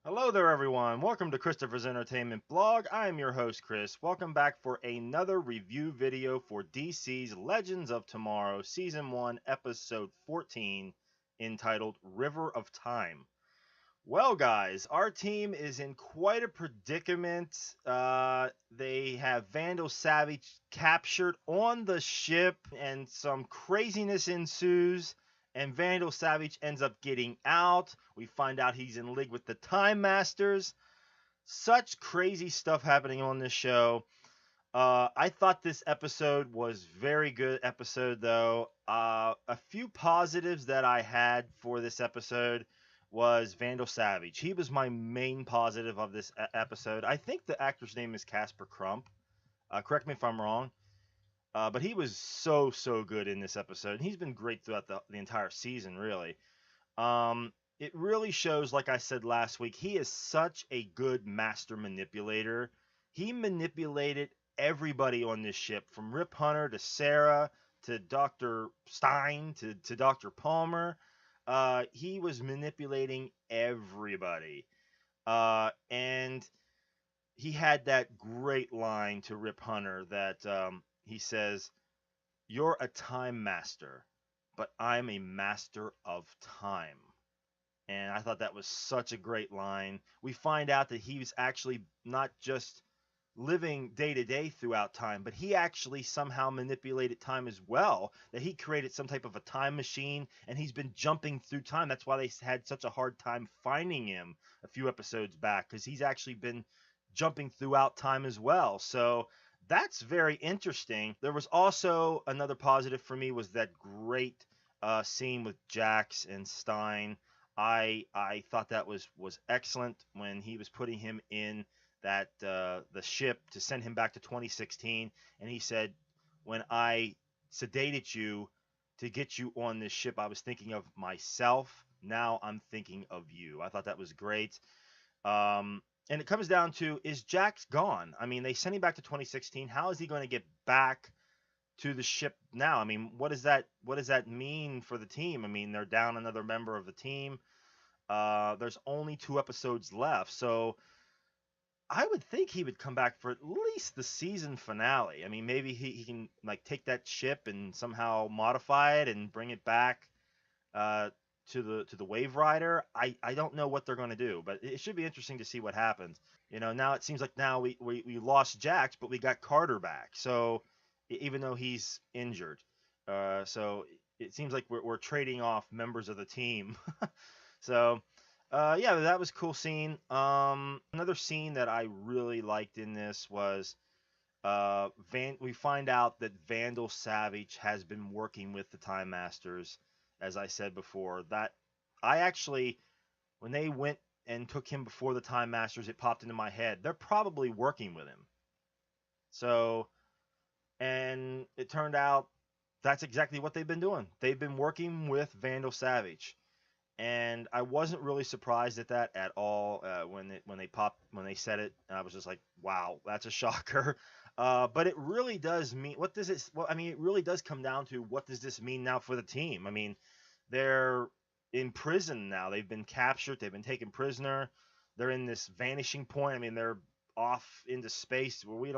Hello there, everyone. Welcome to Christopher's Entertainment Blog. I am your host, Chris. Welcome back for another review video for DC's Legends of Tomorrow, Season 1, Episode 14, entitled River of Time. Well, guys, our team is in quite a predicament. They have Vandal Savage captured on the ship, and some craziness ensues. And Vandal Savage ends up getting out. We find out he's in league with the Time Masters. Such crazy stuff happening on this show. I thought this episode was very good episode though. A few positives that I had for this episode was Vandal Savage. He was my main positive of this episode. I think the actor's name is Casper Crump. Correct me if I'm wrong. But he was so good in this episode. He's been great throughout the entire season, really. It really shows, like I said last week, he is such a good master manipulator. He manipulated everybody on this ship, from Rip Hunter to Sarah to Dr. Stein to Dr. Palmer. He was manipulating everybody. And he had that great line to Rip Hunter that he says, "You're a time master, but I'm a master of time." And I thought that was such a great line. We find out that he was actually not just living day to day throughout time, but he actually somehow manipulated time as well. That he created some type of a time machine, and he's been jumping through time. That's why they had such a hard time finding him a few episodes back, because he's actually been jumping throughout time as well. So that's very interesting. There was also another positive for me was that great scene with Jax and Stein. I thought that was excellent when he was putting him in that the ship to send him back to 2016, and he said, "When I sedated you to get you on this ship, I was thinking of myself. Now I'm thinking of you." I thought that was great. And it comes down to, is Jax gone? I mean, they sent him back to 2016. How is he going to get back to the ship now? I mean, what does that mean for the team? I mean, they're down another member of the team. There's only 2 episodes left, so I would think he would come back for at least the season finale. I mean, maybe he can like take that ship and somehow modify it and bring it back uh, to the Wave Rider. I don't know what they're going to do, but it should be interesting to see what happens. Now it seems like now we lost Jax, but we got Carter back. So even though he's injured, so it seems like we're trading off members of the team. So, yeah, that was a cool scene. Another scene that I really liked in this was we find out that Vandal Savage has been working with the Time Masters, as I said before. That I actually, when they went and took him before the Time Masters, it popped into my head. They're probably working with him. So, and it turned out that's exactly what they've been doing. They've been working with Vandal Savage, and I wasn't really surprised at that at all when they said it. I was just like, wow, that's a shocker. But it really does mean, what does it? Well, I mean, it really does come down to, what does this mean now for the team? I mean, they're in prison now. They've been captured. They've been taken prisoner. They're in this vanishing point. I mean, they're off into space where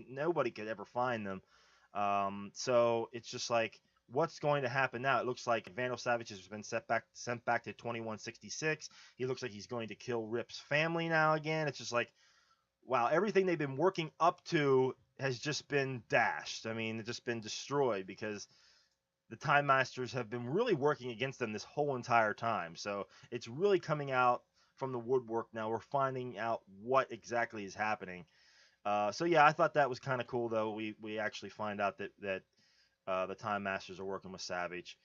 nobody could ever find them. So it's just like, what's going to happen now? It looks like Vandal Savage has been sent back to 2166. He looks like he's going to kill Rip's family now again. It's just like, wow, everything they've been working up to has just been dashed. I mean, it's just been destroyed because the Time Masters have been really working against them this whole entire time. So it's really coming out from the woodwork now. We're finding out what exactly is happening. So yeah, I thought that was kind of cool, though. We actually find out that the Time Masters are working with Savage.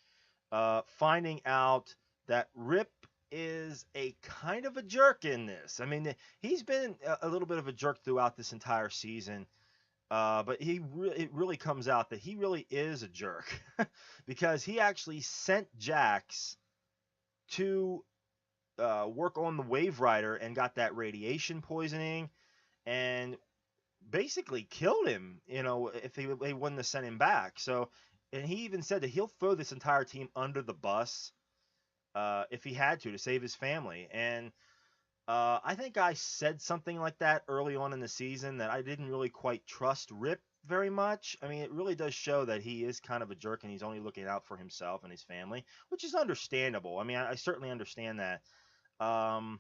Finding out that Rip is a kind of a jerk in this. I mean, he's been a little bit of a jerk throughout this entire season. But it really comes out that he really is a jerk because he actually sent Jax to work on the Wave Rider and got that radiation poisoning and basically killed him, if they wouldn't have sent him back. So, and he even said that he'll throw this entire team under the bus if he had to save his family. And I think I said something like that early on in the season that I didn't really quite trust Rip very much. I mean, it really does show that he is kind of a jerk and he's only looking out for himself and his family, which is understandable. I mean, I certainly understand that. Um,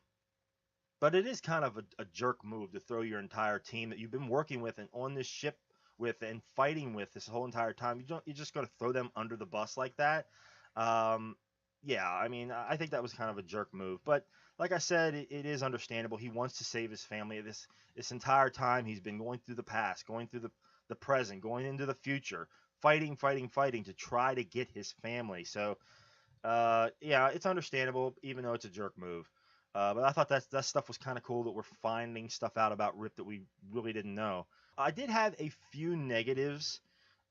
but it is kind of a jerk move to throw your entire team that you've been working with and on this ship with and fighting with this whole entire time. You're just going to throw them under the bus like that. Um, yeah, I mean, I think that was kind of a jerk move. But like I said, it is understandable. He wants to save his family. This entire time he's been going through the past, going through the present, going into the future, fighting, fighting, fighting to try to get his family. So yeah, it's understandable, even though it's a jerk move. But I thought that stuff was kind of cool that we're finding stuff out about Rip that we really didn't know. I did have a few negatives.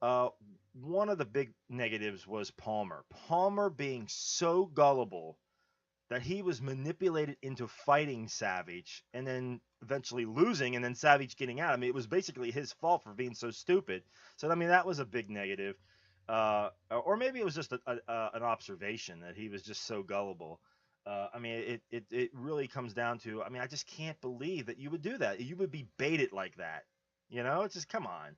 Uh, One of the big negatives was Palmer. Palmer being so gullible that he was manipulated into fighting Savage and then eventually losing and then Savage getting out. I mean, it was basically his fault for being so stupid. So, I mean, that was a big negative. Or maybe it was just an observation that he was just so gullible. I mean, it really comes down to, I mean, I just can't believe that you would do that. You would be baited like that. You know, it's just, come on.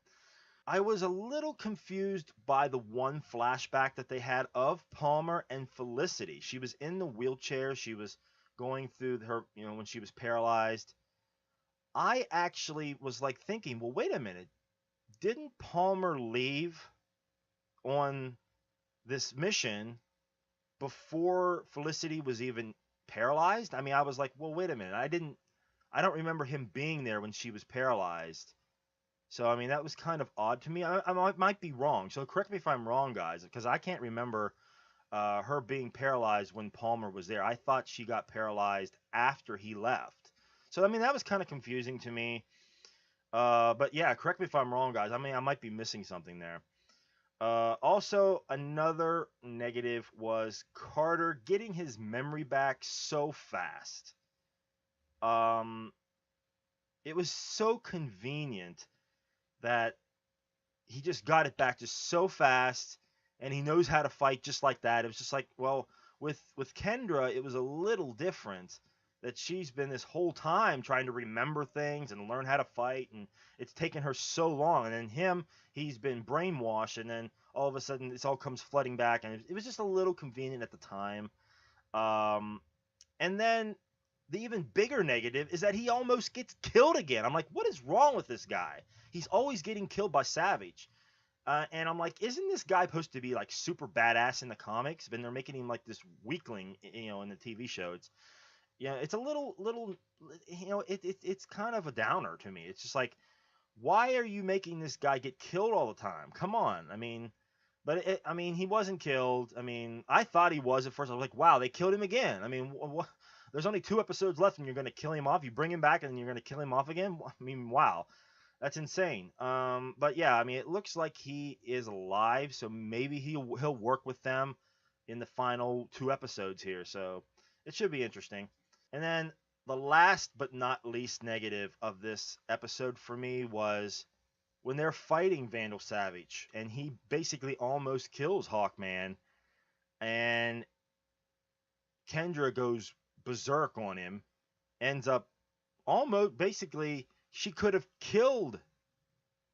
I was a little confused by the one flashback that they had of Palmer and Felicity. She was in the wheelchair. She was going through her, when she was paralyzed. I actually was like thinking, well, wait a minute. Didn't Palmer leave on this mission before Felicity was even paralyzed? I mean, I was like, well, wait a minute. I don't remember him being there when she was paralyzed. So, I mean, that was kind of odd to me. I might be wrong. So, correct me if I'm wrong, guys, because I can't remember her being paralyzed when Palmer was there. I thought she got paralyzed after he left. So, I mean, that was kind of confusing to me. But yeah, correct me if I'm wrong, guys. I mean, I might be missing something there. Also, another negative was Carter getting his memory back so fast. Um, it was so convenient that he just got it back just so fast, and he knows how to fight just like that. It was just like, well, with Kendra, it was a little different. That she's been this whole time trying to remember things and learn how to fight, and it's taken her so long. And then him, he's been brainwashed, and then all of a sudden, this all comes flooding back, and it was just a little convenient at the time. Um, and then the even bigger negative is that he almost gets killed again. I'm like, what is wrong with this guy? He's always getting killed by Savage. And I'm like, isn't this guy supposed to be like super badass in the comics? But they're making him like this weakling, in the TV show. It's yeah, it's a little, it's kind of a downer to me. It's just like, why are you making this guy get killed all the time? Come on, I mean, but I mean, he wasn't killed. I mean, I thought he was at first. I was like, wow, they killed him again. I mean, there's only 2 episodes left, and you're going to kill him off. You bring him back, and you're going to kill him off again. I mean, wow. That's insane. But yeah, I mean, it looks like he is alive, so maybe he'll work with them in the final 2 episodes here. So it should be interesting. And then the last but not least negative of this episode for me was when they're fighting Vandal Savage, and he basically almost kills Hawkman, and Kendra goes berserk on him, ends up almost basically she could have killed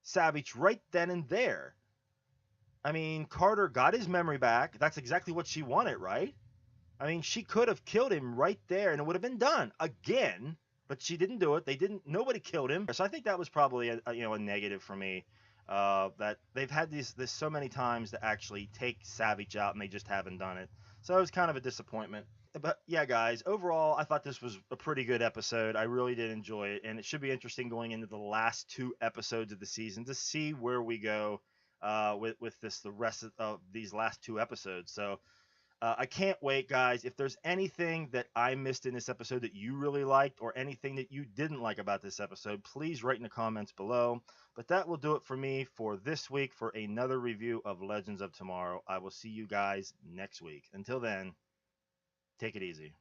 Savage right then and there. I mean, Carter got his memory back. That's exactly what she wanted, right? I mean, she could have killed him right there and it would have been done again, but she didn't do it. Nobody killed him. So I think that was probably a negative for me. That they've had this so many times to actually take Savage out and they just haven't done it. So it was kind of a disappointment. But yeah, guys, overall, I thought this was a pretty good episode. I really did enjoy it, and it should be interesting going into the last 2 episodes of the season to see where we go with the rest of these last 2 episodes. So I can't wait, guys. If there's anything that I missed in this episode that you really liked, or anything that you didn't like about this episode, please write in the comments below. But that will do it for me for this week for another review of Legends of Tomorrow. I will see you guys next week. Until then, take it easy.